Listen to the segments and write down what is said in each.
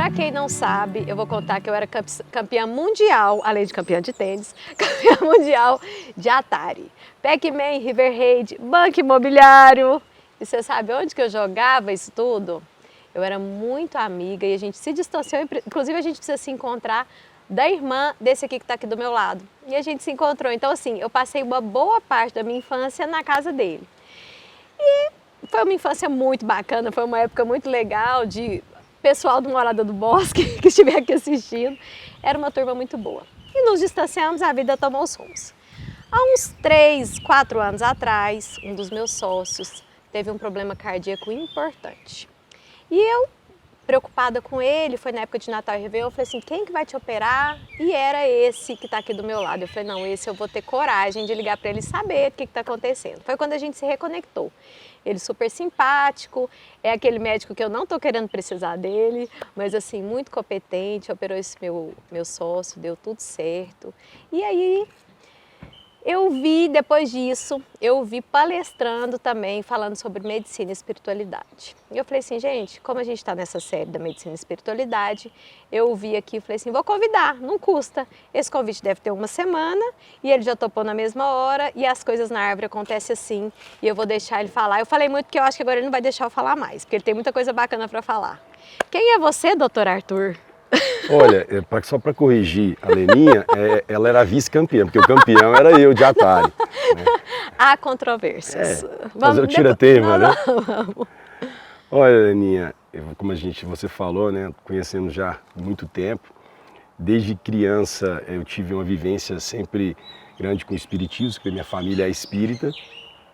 Para quem não sabe, eu vou contar que eu era campeã mundial, além de campeã de tênis, campeã mundial de Atari. Pac-Man, River Raid, Banco Imobiliário. E você sabe onde que eu jogava isso tudo? Eu era muito amiga e a gente se distanciou, inclusive a gente precisa se encontrar da irmã desse aqui que está aqui do meu lado. E a gente se encontrou, então assim, eu passei uma boa parte da minha infância na casa dele. E foi uma infância muito bacana, foi uma época muito legal de pessoal do Morada do Bosque que estiver aqui assistindo. Era uma turma muito boa. E nos distanciamos, a vida tomou os rumos. Há uns 3, 4 anos atrás, um dos meus sócios teve um problema cardíaco importante. E eu, preocupada com ele, foi na época de Natal e Réveillon, eu falei assim, quem que vai te operar? E era esse que está aqui do meu lado. Eu falei, não, esse eu vou ter coragem de ligar para ele e saber o que está acontecendo. Foi quando a gente se reconectou. Ele super simpático, é aquele médico que eu não estou querendo precisar dele, mas assim, muito competente, operou esse meu sócio, deu tudo certo. E aí, eu vi, depois disso, eu vi palestrando também, falando sobre medicina e espiritualidade. E eu falei assim, gente, como a gente está nessa série da medicina e espiritualidade, eu vi aqui e falei assim, vou convidar, não custa. Esse convite deve ter uma semana e ele já topou na mesma hora e as coisas na árvore acontecem assim e eu vou deixar ele falar. Eu falei muito porque eu acho que agora ele não vai deixar eu falar mais, porque ele tem muita coisa bacana para falar. Quem é você, doutor Arthur? Olha, só para corrigir, a Leninha, ela era vice-campeã, porque o campeão era eu de Atari. Né? Há controvérsias. Fazer o tira-teima, né? Vamos. Olha, Leninha, como você falou, né? Conhecemos já há muito tempo. Desde criança eu tive uma vivência sempre grande com o espiritismo, porque minha família é espírita.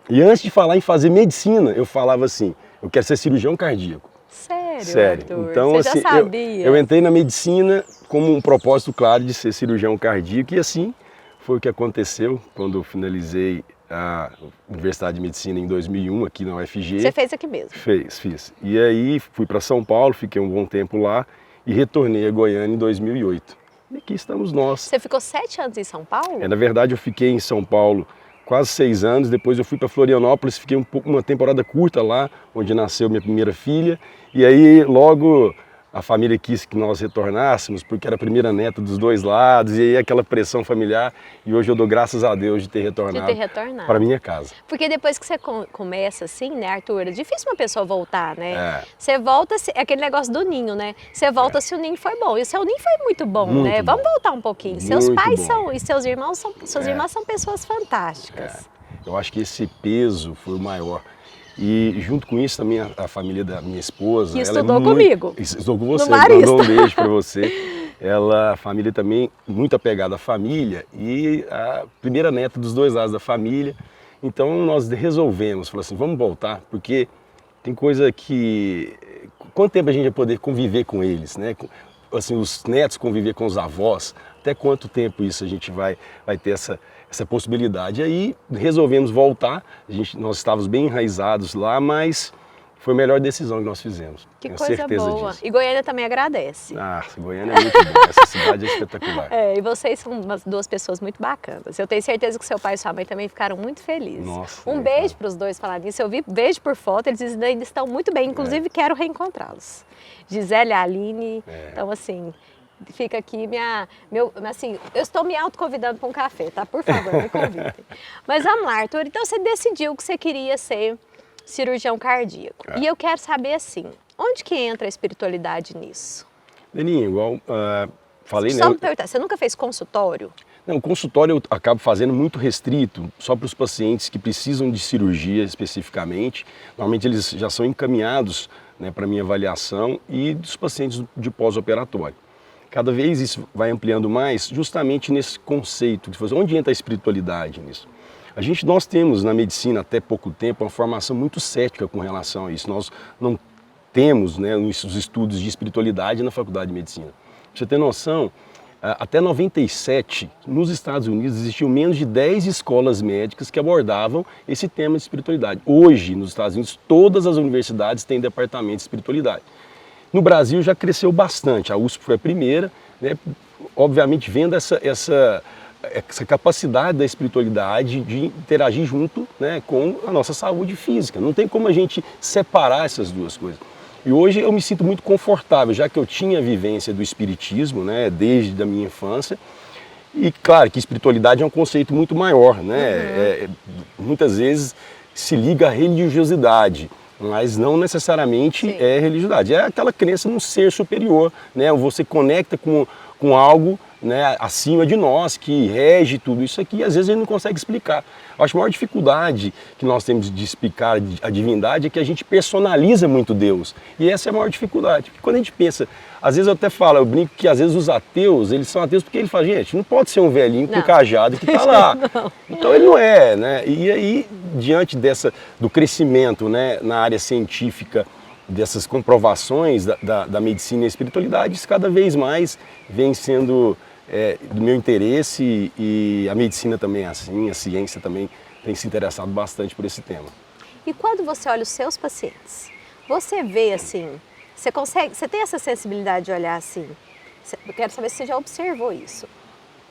E antes de falar em fazer medicina, eu falava assim, eu quero ser cirurgião cardíaco. Sério, Arthur? Então, você assim, já sabia? eu entrei na medicina como um propósito claro de ser cirurgião cardíaco e assim foi o que aconteceu quando eu finalizei a Universidade de Medicina em 2001 aqui na UFG. Você fez aqui mesmo? Fiz. E aí fui para São Paulo, fiquei um bom tempo lá e retornei a Goiânia em 2008. E aqui estamos nós. Você ficou 7 anos em São Paulo? Na verdade eu fiquei em São Paulo quase 6 anos, depois eu fui para Florianópolis, fiquei uma temporada curta lá, onde nasceu minha primeira filha, e aí logo a família quis que nós retornássemos, porque era a primeira neta dos dois lados, e aí aquela pressão familiar, e hoje eu dou graças a Deus de ter retornado para minha casa. Porque depois que você começa assim, né, Arthur, é difícil uma pessoa voltar, né? É. Você volta, é aquele negócio do ninho, né? Você volta se o ninho foi bom, e o seu ninho foi muito bom, Muito né? bom. Vamos voltar um pouquinho. Muito Seus pais bom. e seus irmãos suas irmãs são pessoas fantásticas. Eu acho que esse peso foi o maior. E junto com isso também a família da minha esposa... Que ela estudou comigo. Estudou com você, No Marista. mandou um beijo para você. A família também muito apegada à família e a primeira neta dos dois lados da família. Então nós resolvemos, falamos assim, vamos voltar, porque tem coisa que... Quanto tempo a gente vai poder conviver com eles, né? Assim, os netos conviver com os avós, até quanto tempo isso a gente vai ter essa possibilidade. Aí resolvemos voltar, nós estávamos bem enraizados lá, mas foi a melhor decisão que nós fizemos. Que Tenho coisa certeza boa. disso. E Goiânia também agradece. Goiânia é muito bom, essa cidade é espetacular. E vocês são duas pessoas muito bacanas. Eu tenho certeza que seu pai e sua mãe também ficaram muito felizes. Nossa, um beijo para os dois falar nisso. Eu vejo por foto, eles ainda estão muito bem, inclusive quero reencontrá-los. Gisele e Aline, então assim... Fica aqui assim, eu estou me autoconvidando para um café, tá? Por favor, me convidem. Mas vamos lá, Arthur, então você decidiu que você queria ser cirurgião cardíaco. E eu quero saber assim, onde que entra a espiritualidade nisso? Leninha, igual falei, Só né? me perguntar, você nunca fez consultório? Não, o consultório eu acabo fazendo muito restrito, só para os pacientes que precisam de cirurgia especificamente. Normalmente eles já são encaminhados, né, para minha avaliação e dos pacientes de pós-operatório. Cada vez isso vai ampliando mais justamente nesse conceito de onde entra a espiritualidade nisso. Nós temos na medicina até pouco tempo uma formação muito cética com relação a isso. Nós não temos, né, os estudos de espiritualidade na faculdade de medicina. Pra você ter noção, até 97, nos Estados Unidos existiam menos de 10 escolas médicas que abordavam esse tema de espiritualidade. Hoje, nos Estados Unidos, todas as universidades têm departamento de espiritualidade. No Brasil já cresceu bastante, a USP foi a primeira, né? Obviamente vendo essa capacidade da espiritualidade de interagir junto, né, com a nossa saúde física. Não tem como a gente separar essas duas coisas. E hoje eu me sinto muito confortável, já que eu tinha a vivência do espiritismo, né, desde a minha infância. E claro que espiritualidade é um conceito muito maior, né? Muitas vezes se liga à religiosidade, mas não necessariamente é religiosidade. É aquela crença num ser superior, né? Você conecta com algo, né, acima de nós, que rege tudo isso aqui, e às vezes a gente não consegue explicar. Eu acho que a maior dificuldade que nós temos de explicar a divindade é que a gente personaliza muito Deus. E essa é a maior dificuldade. Porque quando a gente pensa, às vezes eu até falo, eu brinco que às vezes os ateus, eles são ateus porque ele fala, gente, não pode ser um velhinho com cajado que está lá. Então ele não é, né? E aí, diante do crescimento, né, na área científica, dessas comprovações da medicina e espiritualidade, isso cada vez mais vem sendo do meu interesse, e a medicina também é assim, a ciência também tem se interessado bastante por esse tema. E quando você olha os seus pacientes, você vê assim, você tem essa sensibilidade de olhar assim? Eu quero saber se você já observou isso.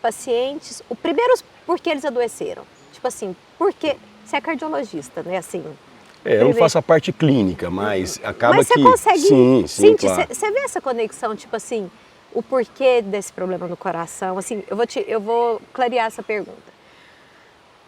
Pacientes, o primeiro, por que eles adoeceram? Tipo assim, porque você é cardiologista, né? Assim, eu não faço a parte clínica, mas acaba mas você que... consegue sentir, claro. Você vê essa conexão, tipo assim, o porquê desse problema no coração? Assim, eu vou clarear essa pergunta.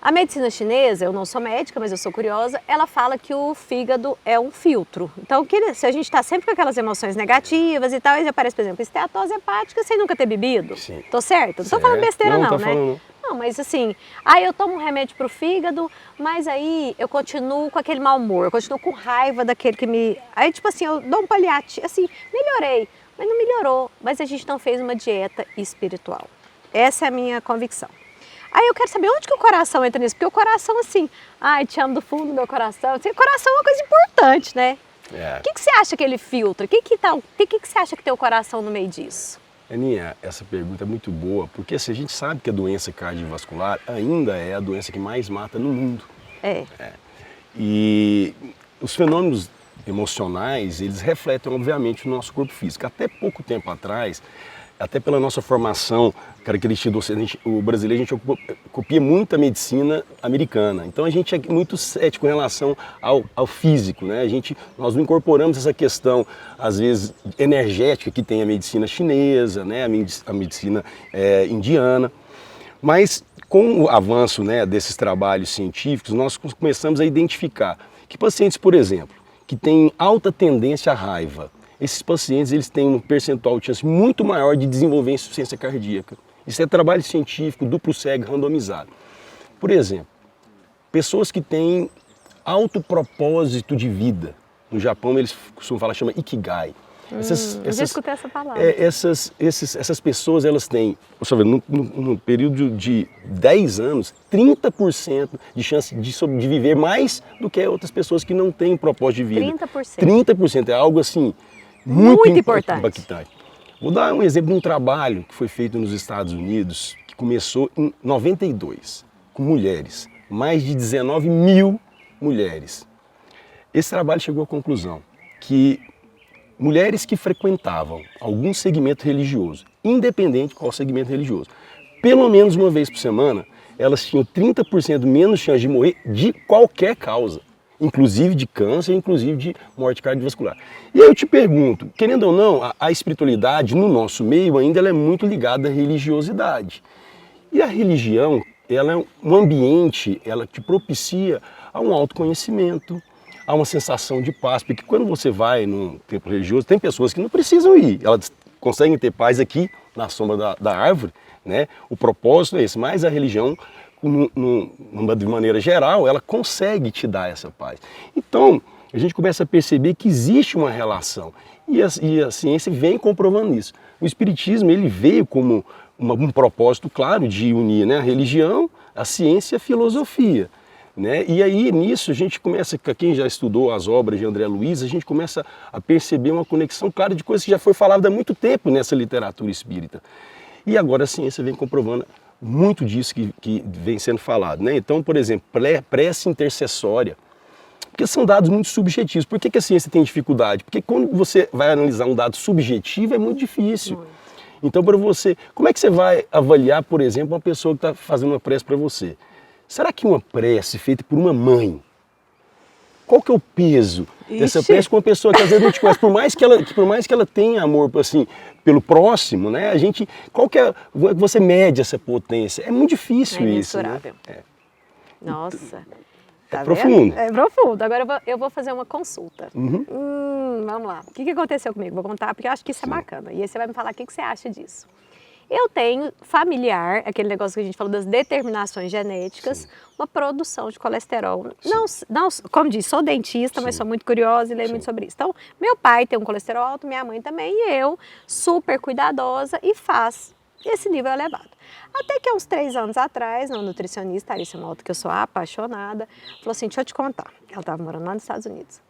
A medicina chinesa, eu não sou médica, mas eu sou curiosa, ela fala que o fígado é um filtro. Então, se a gente está sempre com aquelas emoções negativas e tal, e aparece, por exemplo, esteatose hepática sem nunca ter bebido. Sim. Tô certo? Não tô falando besteira não, né? Falando. Não, mas assim, eu tomo um remédio pro fígado, mas aí eu continuo com aquele mau humor, eu continuo com raiva daquele que me... Aí, tipo assim, eu dou um paliativo, assim, melhorei, mas não melhorou, mas a gente não fez uma dieta espiritual. Essa é a minha convicção. Aí eu quero saber onde que o coração entra nisso, porque o coração assim, te amo do fundo do meu coração, assim, o coração é uma coisa importante, né? O que você acha que ele filtra? O que você acha que tem o coração no meio disso? Aninha, essa pergunta é muito boa, porque assim, a gente sabe que a doença cardiovascular ainda é a doença que mais mata no mundo. E os fenômenos emocionais, eles refletem obviamente o nosso corpo físico. Até pouco tempo atrás, até pela nossa formação característica do Ocidente, o brasileiro, a gente copia muito a medicina americana. Então a gente é muito cético em relação ao físico, né? Nós não incorporamos essa questão, às vezes, energética que tem a medicina chinesa, né? A medicina indiana. Mas com o avanço, né, desses trabalhos científicos, nós começamos a identificar que pacientes, por exemplo, que têm alta tendência à raiva, esses pacientes eles têm um percentual de chance muito maior de desenvolver insuficiência cardíaca. Isso é trabalho científico, duplo cego, randomizado. Por exemplo, pessoas que têm alto propósito de vida. No Japão eles costumam falar, chama Ikigai. Já escutei essa palavra. Essas pessoas, elas têm, no período de 10 anos, 30% de chance de viver mais do que outras pessoas que não têm propósito de vida. 30%. 30% é algo assim... Muito impactante. Vou dar um exemplo de um trabalho que foi feito nos Estados Unidos, que começou em 92, com mulheres, mais de 19 mil mulheres. Esse trabalho chegou à conclusão que mulheres que frequentavam algum segmento religioso, independente de qual segmento religioso, pelo menos uma vez por semana, elas tinham 30% menos chance de morrer de qualquer causa. Inclusive de câncer, inclusive de morte cardiovascular. E aí eu te pergunto, querendo ou não, a espiritualidade no nosso meio ainda ela é muito ligada à religiosidade. E a religião, ela é um ambiente, ela te propicia a um autoconhecimento, a uma sensação de paz, porque quando você vai num templo religioso, tem pessoas que não precisam ir, elas conseguem ter paz aqui na sombra da árvore, né? O propósito é esse, mas a religião, de maneira geral, ela consegue te dar essa paz. Então, a gente começa a perceber que existe uma relação e a ciência vem comprovando isso. O Espiritismo ele veio como um propósito claro de unir, né, a religião, a ciência e a filosofia. Né? E aí nisso a gente começa, quem já estudou as obras de André Luiz, a gente começa a perceber uma conexão clara de coisas que já foi falada há muito tempo nessa literatura espírita. E agora a ciência vem comprovando muito disso que vem sendo falado, né? Então, por exemplo, prece intercessória, porque são dados muito subjetivos. Por que a ciência tem dificuldade? Porque quando você vai analisar um dado subjetivo é muito difícil. Então, para você, como é que você vai avaliar, por exemplo, uma pessoa que está fazendo uma prece para você? Será que uma prece feita por uma mãe, qual que é o peso dessa Ixi. prece com uma pessoa que às vezes não te conhece, por mais que ela tenha amor assim, pelo próximo, né? A gente, qual que é, você mede essa potência? É muito difícil isso, né? Imensurável. Nossa. Tá vendo? profundo. É profundo. Agora eu vou fazer uma consulta. Uhum. Vamos lá. O que aconteceu comigo? Vou contar porque eu acho que isso é bacana. E aí você vai me falar o que você acha disso. Eu tenho familiar, aquele negócio que a gente falou das determinações genéticas, uma produção de colesterol. Não, como diz, sou dentista, mas sou muito curiosa e leio muito sobre isso. Então, meu pai tem um colesterol alto, minha mãe também, e eu, super cuidadosa, e faz esse nível elevado. Até que há uns 3 anos atrás, uma nutricionista, Alice Malta, que eu sou apaixonada, falou assim, deixa eu te contar. Ela estava morando lá nos Estados Unidos.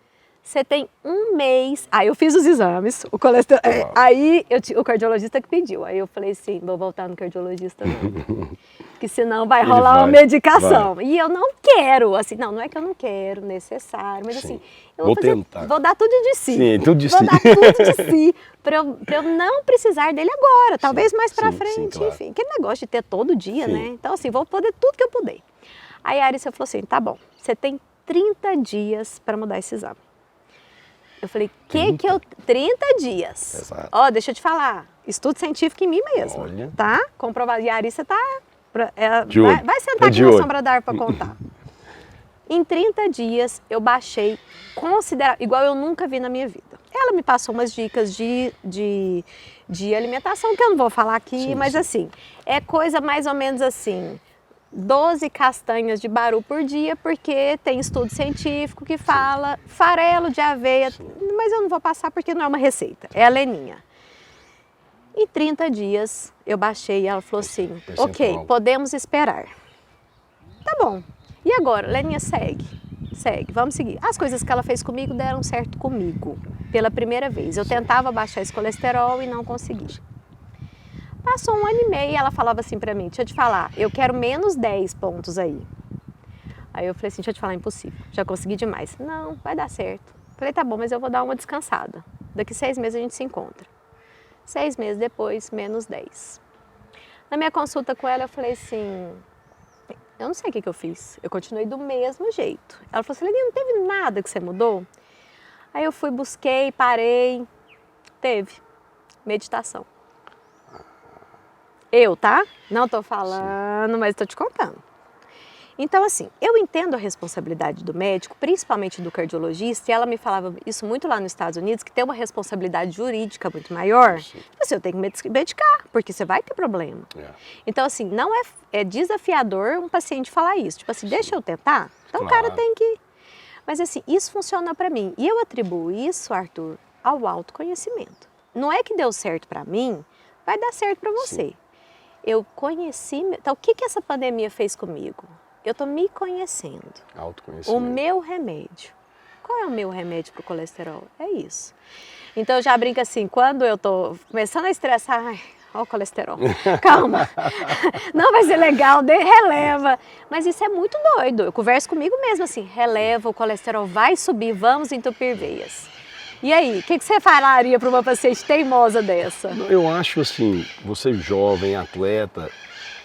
Você tem 1 mês. Aí eu fiz os exames, o colesterol. Aí o cardiologista que pediu. Aí eu falei assim: vou voltar no cardiologista, não. Porque senão vai rolar uma medicação. Vai. E eu não quero, assim, não é que eu não quero, necessário, mas assim, eu vou tentar. Vou dar tudo de si. Sim, tudo de vou si. Dar tudo de si, pra eu não precisar dele agora, talvez mais pra frente, claro. Enfim. Aquele negócio de ter todo dia, né? Então, assim, vou poder tudo que eu puder. Aí a Arissa falou assim: tá bom, você tem 30 dias para mudar esse exame. Eu falei, 30 dias. Exato. Ó, deixa eu te falar, estudo científico em mim mesmo, tá? Comprovado. E a Arissa tá, vai sentar aqui na sombra da árvore para contar. Em 30 dias eu baixei considerável, igual eu nunca vi na minha vida. Ela me passou umas dicas de alimentação, que eu não vou falar aqui, mas assim, é coisa mais ou menos assim, 12 castanhas de baru por dia, porque tem estudo científico que fala farelo de aveia, mas eu não vou passar porque não é uma receita, é a Leninha. Em 30 dias eu baixei e ela falou assim, ok, podemos esperar. Tá bom, e agora? Leninha, segue, vamos seguir. As coisas que ela fez comigo deram certo comigo, pela primeira vez. Eu tentava baixar esse colesterol e não consegui. Passou 1 ano e meio e ela falava assim pra mim, deixa eu te falar, eu quero menos 10 pontos aí. Aí eu falei assim, deixa eu te falar, impossível, já consegui demais. Não, vai dar certo. Falei, tá bom, mas eu vou dar uma descansada. Daqui 6 meses a gente se encontra. 6 meses depois, menos 10. Na minha consulta com ela, eu falei assim, eu não sei o que eu fiz. Eu continuei do mesmo jeito. Ela falou assim, Leninha, não teve nada que você mudou? Aí eu fui, busquei, parei. Teve. Meditação. Tá? Não tô falando, mas tô te contando. Então, assim, eu entendo a responsabilidade do médico, principalmente do cardiologista, e ela me falava isso muito lá nos Estados Unidos, que tem uma responsabilidade jurídica muito maior. Você tem que medicar, porque você vai ter problema. Então, assim, não é desafiador um paciente falar isso. Tipo assim, deixa eu tentar? Então, o cara tem que... Mas, assim, isso funciona pra mim. E eu atribuo isso, Arthur, ao autoconhecimento. Não é que deu certo pra mim, vai dar certo pra você. Eu conheci... Então, o que essa pandemia fez comigo? Eu tô me conhecendo. Autoconhecimento. O meu remédio. Qual é o meu remédio pro colesterol? É isso. Então, eu já brinco assim, quando eu tô começando a estressar, ai, ó o colesterol, calma, não vai ser legal, releva. Mas isso é muito doido. Eu converso comigo mesmo assim, releva, o colesterol vai subir, vamos entupir veias. E aí, o que você falaria para uma paciente teimosa dessa? Eu acho assim, você jovem, atleta,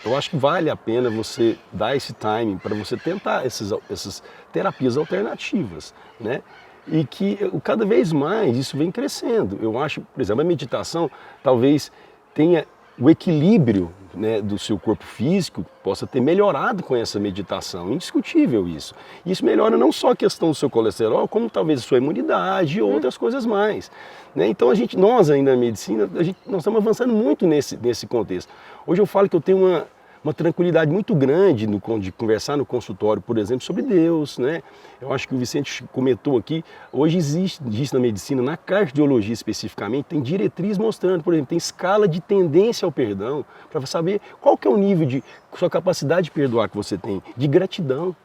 eu acho que vale a pena você dar esse timing para você tentar essas terapias alternativas, né? E que cada vez mais isso vem crescendo. Eu acho, por exemplo, a meditação talvez tenha o equilíbrio, né, do seu corpo físico possa ter melhorado com essa meditação, indiscutível isso. Isso melhora não só a questão do seu colesterol, como talvez a sua imunidade e outras coisas mais, né? Então nós ainda na medicina, nós estamos avançando muito nesse contexto. Hoje eu falo que eu tenho uma tranquilidade muito grande de conversar no consultório, por exemplo, sobre Deus, né? Eu acho que o Vicente comentou aqui, hoje existe na medicina, na cardiologia especificamente, tem diretriz mostrando, por exemplo, tem escala de tendência ao perdão, para saber qual que é o nível de sua capacidade de perdoar que você tem, de gratidão.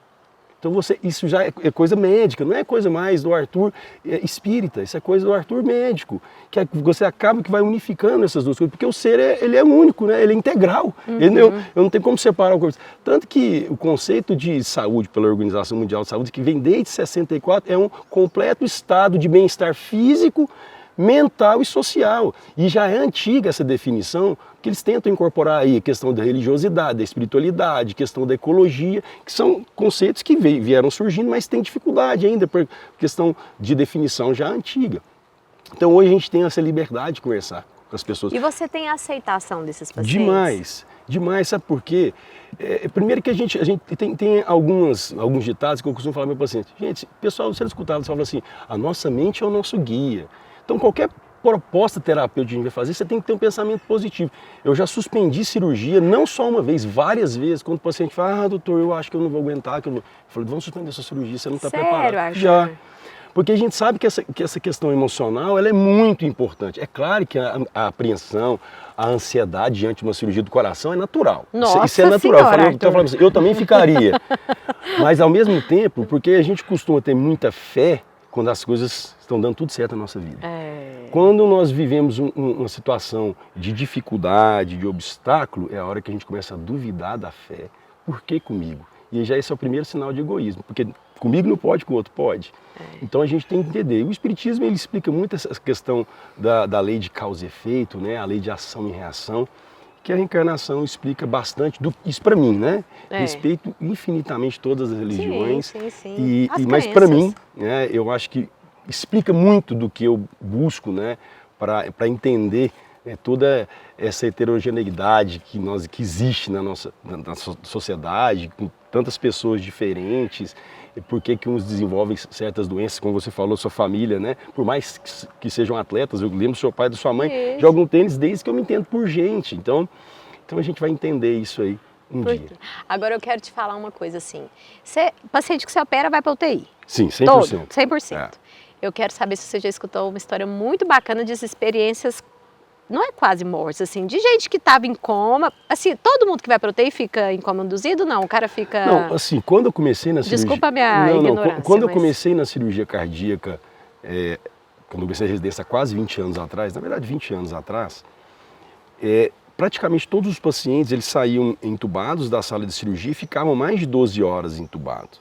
Então isso já é coisa médica, não é coisa mais do Arthur espírita, isso é coisa do Arthur médico, que você acaba que vai unificando essas duas coisas, porque o ser ele é único, né? Ele é integral, eu não tenho como separar o corpo. Tanto que o conceito de saúde pela Organização Mundial de Saúde, que vem desde 64, é um completo estado de bem-estar físico, mental e social. E já é antiga essa definição, que eles tentam incorporar aí a questão da religiosidade, da espiritualidade, questão da ecologia, que são conceitos que vieram surgindo, mas tem dificuldade ainda por questão de definição já antiga. Então hoje a gente tem essa liberdade de conversar com as pessoas. E você tem a aceitação desses pacientes? Demais, demais, sabe por quê? Primeiro que a gente tem alguns ditados que eu costumo falar para meu paciente. Gente, pessoal, você escutado, você fala assim, a nossa mente é o nosso guia. Então qualquer proposta terapêutica que a gente vai fazer, você tem que ter um pensamento positivo. Eu já suspendi cirurgia, não só uma vez, várias vezes, quando o paciente fala, doutor, eu acho que eu não vou aguentar, eu falei, vamos suspender essa cirurgia, você não está preparado. Arthur? Já. Porque a gente sabe que essa questão emocional ela é muito importante. É claro que a apreensão, a ansiedade diante de uma cirurgia do coração é natural. Nossa isso é natural. Senhora, Eu falando assim, eu também ficaria. Mas ao mesmo tempo, porque a gente costuma ter muita fé quando as coisas estão dando tudo certo na nossa vida. Quando nós vivemos uma situação de dificuldade, de obstáculo, é a hora que a gente começa a duvidar da fé. Por que comigo? E já esse é o primeiro sinal de egoísmo, porque comigo não pode, com o outro pode. Então a gente tem que entender. O Espiritismo ele explica muito essa questão da lei de causa e efeito, né? A lei de ação e reação, que a reencarnação explica bastante, isso para mim, né? Respeito infinitamente todas as religiões. Sim. Mas para mim, né, eu acho que explica muito do que eu busco, né? Para entender toda essa heterogeneidade que existe na nossa sociedade, com tantas pessoas diferentes, por que uns desenvolvem certas doenças, como você falou, sua família, né? Por mais que sejam atletas, eu lembro do seu pai e da sua mãe, jogam tênis desde que eu me entendo por gente. Então a gente vai entender isso aí um dia. Agora eu quero te falar uma coisa assim, paciente que você opera vai para UTI? Sim, 100%. Todo, 100%. Eu quero saber se você já escutou uma história muito bacana de experiências, não é quase mortes, assim, de gente que estava em coma, assim, todo mundo que vai para UTI fica em coma induzido? Não, o cara fica... Não, assim, quando eu comecei na cirurgia... Desculpa a minha ignorância. Quando eu comecei na cirurgia cardíaca, quando eu comecei a residência há quase 20 anos atrás, na verdade 20 anos atrás, praticamente todos os pacientes, eles saíam entubados da sala de cirurgia e ficavam mais de 12 horas entubados.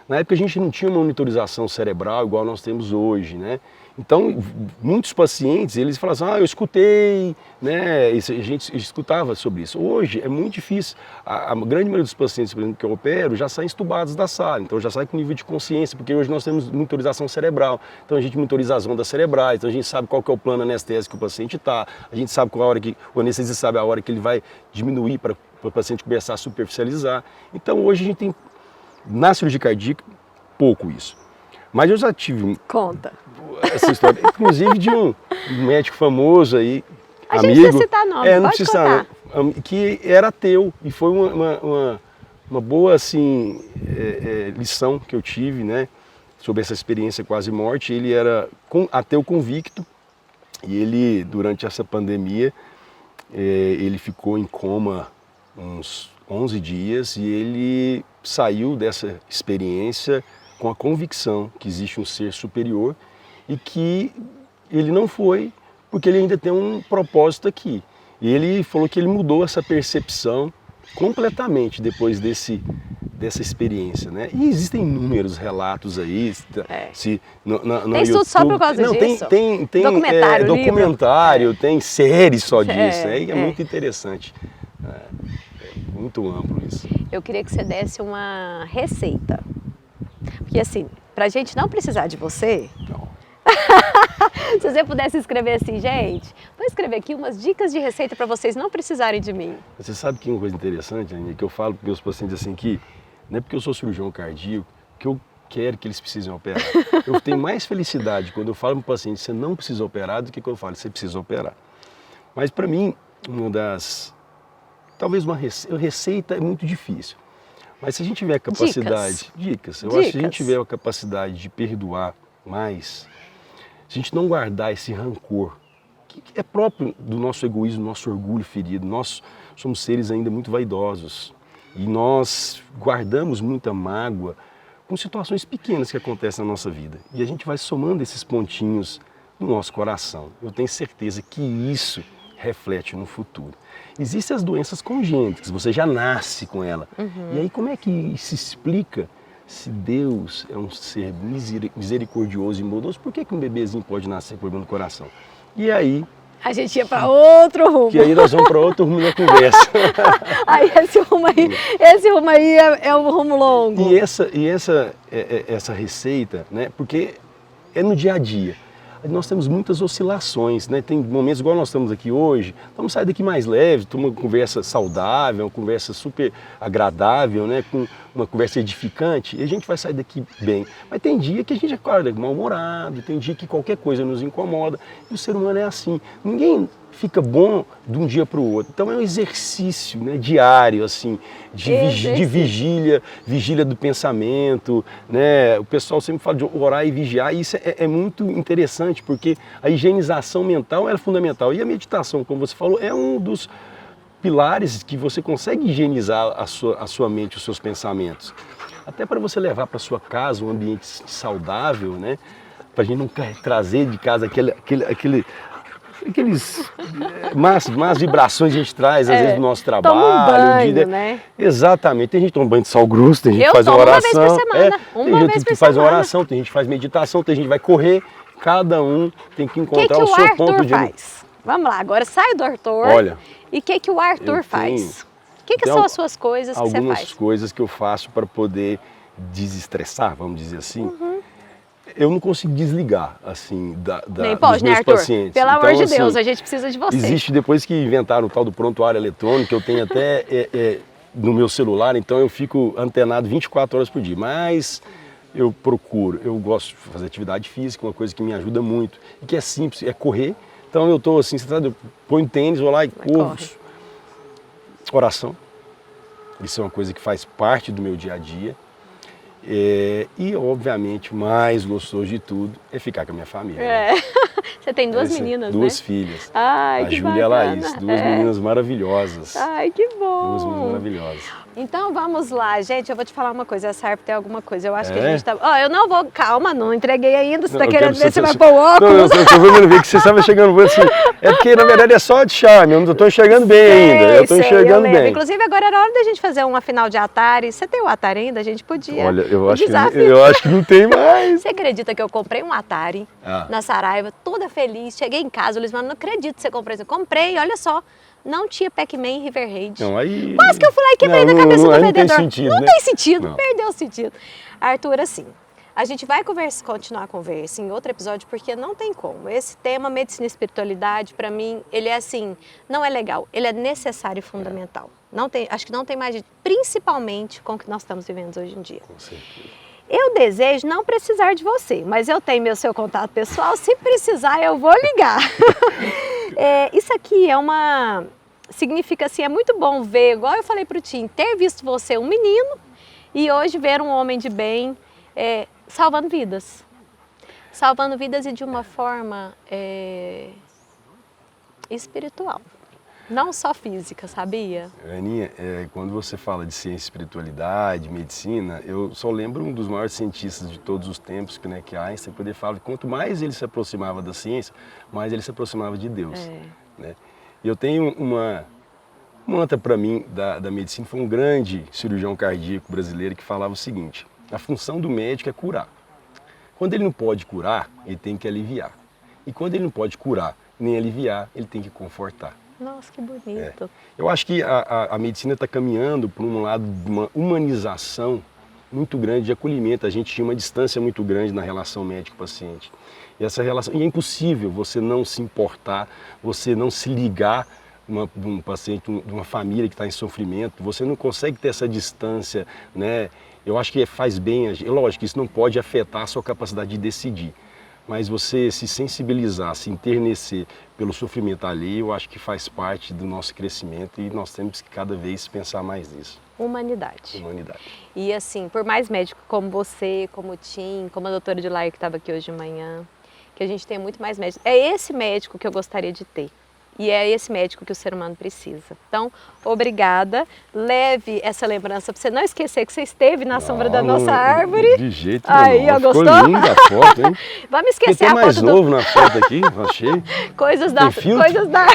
Na época a gente não tinha uma monitorização cerebral igual nós temos hoje, né? Então, muitos pacientes, eles falavam assim, eu escutei, né? E a gente escutava sobre isso. Hoje é muito difícil. A grande maioria dos pacientes, por exemplo, que eu opero, já saem estubados da sala, então já sai com nível de consciência, porque hoje nós temos monitorização cerebral. Então a gente monitoriza as ondas cerebrais, então a gente sabe qual que é o plano anestésico que o paciente está, a gente sabe qual a hora que, o anestesista sabe a hora que ele vai diminuir para o paciente começar a superficializar. Então hoje a gente tem, na cirurgia cardíaca, pouco isso. Mas eu já tive Conta. Essa história, inclusive de um médico famoso aí, a amigo. Gente precisa citar nome, não pode precisa contar. não, que era ateu e foi uma boa assim lição que eu tive, né, sobre essa experiência quase morte. Ele era ateu convicto e ele durante essa pandemia ele ficou em coma uns 11 dias e ele saiu dessa experiência com a convicção que existe um ser superior e que ele não foi porque ele ainda tem um propósito aqui. E ele falou que ele mudou essa percepção completamente depois dessa experiência, né? E existem inúmeros relatos aí. Tem estudo só por causa disso? Tem documentário, tem séries só disso. É muito interessante. Muito amplo isso. Eu queria que você desse uma receita. Porque assim, pra gente não precisar de você... Não. Se você pudesse escrever assim, gente, vou escrever aqui umas dicas de receita para vocês não precisarem de mim. Você sabe que uma coisa interessante, Aninha, que eu falo para meus pacientes assim que não é porque eu sou cirurgião cardíaco que eu quero que eles precisem operar. Eu tenho mais felicidade quando eu falo para o paciente você não precisa operar do que quando eu falo você precisa operar. Mas para mim, talvez uma receita é muito difícil. Mas se a gente tiver a capacidade... Dicas. Eu acho que se a gente tiver a capacidade de perdoar mais, se a gente não guardar esse rancor, que é próprio do nosso egoísmo, do nosso orgulho ferido, nós somos seres ainda muito vaidosos e nós guardamos muita mágoa com situações pequenas que acontecem na nossa vida. E a gente vai somando esses pontinhos no nosso coração. Eu tenho certeza que isso reflete no futuro. Existem as doenças congênitas, você já nasce com ela. E aí como é que se explica Se Deus é um ser misericordioso e bondoso, por que um bebezinho pode nascer com problema no coração? E aí... A gente ia para outro rumo. Que aí nós vamos para outro rumo da conversa. Aí esse rumo aí é um rumo longo. E essa receita, né? Porque é no dia a dia. Nós temos muitas oscilações, né? Tem momentos igual nós estamos aqui hoje, vamos sair daqui mais leve, ter uma conversa saudável, uma conversa super agradável, né? Com uma conversa edificante, e a gente vai sair daqui bem. Mas tem dia que a gente acorda mal-humorado, tem dia que qualquer coisa nos incomoda, e o ser humano é assim. Ninguém fica bom de um dia para o outro. Então é um exercício, né, diário, assim, de vigília do pensamento, né? O pessoal sempre fala de orar e vigiar, e isso é muito interessante, porque a higienização mental é fundamental. E a meditação, como você falou, é um dos pilares que você consegue higienizar a sua mente, os seus pensamentos. Até para você levar para sua casa um ambiente saudável, né? Para a gente não trazer de casa aqueles más vibrações que a gente traz, às vezes, do nosso trabalho. Toma um banho, né? Exatamente. Tem gente que toma banho de sal grosso, tem gente que faz uma oração. Uma vez por semana. Tem gente que faz uma oração, tem gente que faz meditação, tem gente que vai correr. Cada um tem que encontrar o seu ponto de... Vamos lá, agora sai do Arthur. Olha, e o que o Arthur faz? O que são as suas coisas que você faz? Algumas coisas que eu faço para poder desestressar, vamos dizer assim. Eu não consigo desligar, assim, Nem pode, dos meus pacientes. Pelo amor de assim, Deus, a gente precisa de você. Existe, depois que inventaram o tal do prontuário eletrônico, eu tenho até no meu celular, então eu fico antenado 24 horas por dia. Mas eu gosto de fazer atividade física, uma coisa que me ajuda muito, e que é simples, é correr. Então eu estou assim, eu ponho tênis, vou lá e corro. Oração, isso é uma coisa que faz parte do meu dia a dia. E, obviamente, o mais gostoso de tudo é ficar com a minha família. Né? Você tem duas meninas, duas né? filhas. Ai, a que Júlia e a bacana. Laís, duas meninas maravilhosas. Ai, que bom. Duas meninas maravilhosas. Então vamos lá, gente, eu vou te falar uma coisa, essa harpa tem alguma coisa, eu acho que a gente tá... Ó, eu não vou, calma, não entreguei ainda, você tá querendo ver se vai pôr o óculos? Não, eu tô vendo ver que você estava chegando assim, é porque na verdade é só de charme, eu não tô enxergando bem ainda, eu tô enxergando bem. Inclusive agora era hora da gente fazer uma final de Atari, você tem o Atari ainda? A gente podia. Olha, eu acho que não tem mais. Você acredita que eu comprei um Atari na Saraiva, toda feliz, cheguei em casa, o Luiz falou, não acredito que você comprou isso, eu comprei, olha só. Não tinha Pac-Man e River Raid. Quase que eu fui lá e quebrei na cabeça do vendedor. Não tem sentido, né? Tem sentido, perdeu o sentido. Arthur, assim, a gente vai continuar a conversa em outro episódio, porque não tem como. Esse tema, medicina e espiritualidade, para mim, ele é assim, não é legal, ele é necessário e fundamental. Não tem, acho que não tem mais jeito, principalmente com o que nós estamos vivendo hoje em dia. Com certeza. Eu desejo não precisar de você, mas eu tenho seu contato pessoal, se precisar eu vou ligar. Isso aqui significa assim, é muito bom ver, igual eu falei para o Tim, ter visto você um menino e hoje ver um homem de bem salvando vidas. Salvando vidas e de uma forma espiritual. Não só física, sabia? Aninha, quando você fala de ciência, espiritualidade, medicina, eu só lembro um dos maiores cientistas de todos os tempos, que é Einstein, que fala que quanto mais ele se aproximava da ciência, mais ele se aproximava de Deus. Né? E eu tenho uma mantra para mim da medicina, foi um grande cirurgião cardíaco brasileiro que falava o seguinte, a função do médico é curar. Quando ele não pode curar, ele tem que aliviar. E quando ele não pode curar nem aliviar, ele tem que confortar. Nossa, que bonito. Eu acho que a medicina está caminhando por um lado de uma humanização muito grande de acolhimento. A gente tinha uma distância muito grande na relação médico-paciente. E essa relação, e é impossível você não se importar, você não se ligar um paciente, de uma família que está em sofrimento. Você não consegue ter essa distância, né? Eu acho que faz bem. Lógico que isso não pode afetar a sua capacidade de decidir. Mas você se sensibilizar, se enternecer pelo sofrimento alheio, eu acho que faz parte do nosso crescimento e nós temos que cada vez pensar mais nisso. Humanidade. Humanidade. E assim, por mais médico como você, como o Tim, como a doutora Dilair que estava aqui hoje de manhã, que a gente tem muito mais médicos. É esse médico que eu gostaria de ter. E é esse médico que o ser humano precisa. Então, obrigada. Leve essa lembrança para você não esquecer que você esteve na sombra da nossa árvore. De jeito nenhum. Aí, gostou? Ficou linda a foto, hein? Vamos esquecer tem a mais foto novo na foto aqui, achei. Coisas da... Tem filtro? Coisas da...